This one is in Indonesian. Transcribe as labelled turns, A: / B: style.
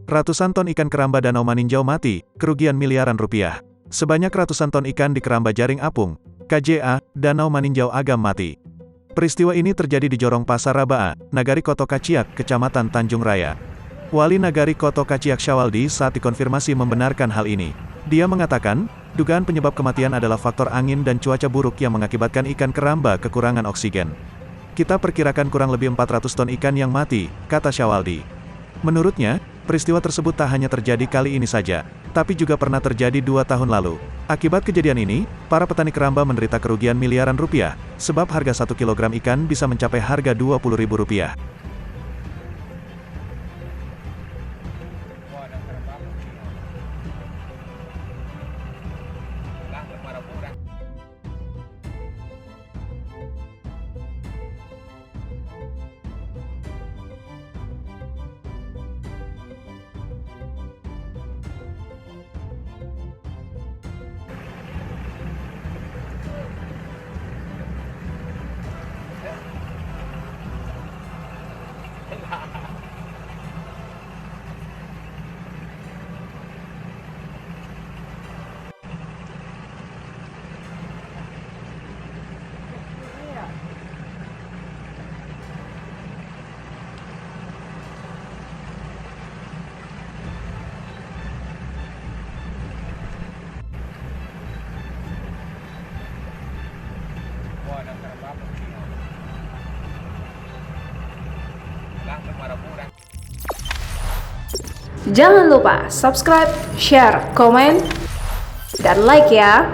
A: Ratusan ton ikan keramba Danau Maninjau mati, kerugian miliaran rupiah. Sebanyak ratusan ton ikan di keramba jaring apung, KJA, Danau Maninjau Agam mati. Peristiwa ini terjadi di Jorong Pasar Rabaa, Nagari Koto Kaciak, Kecamatan Tanjung Raya. Wali Nagari Koto Kaciak Syawaldi saat dikonfirmasi membenarkan hal ini. Dia mengatakan, dugaan penyebab kematian adalah faktor angin dan cuaca buruk yang mengakibatkan ikan keramba kekurangan oksigen. Kita perkirakan kurang lebih 400 ton ikan yang mati, kata Syawaldi. Menurutnya, peristiwa tersebut tak hanya terjadi kali ini saja, tapi juga pernah terjadi 2 tahun lalu. Akibat kejadian ini, para petani keramba menderita kerugian miliaran rupiah, sebab harga 1 kilogram ikan bisa mencapai harga Rp20.000.
B: Jangan lupa subscribe, share, komen, dan like ya.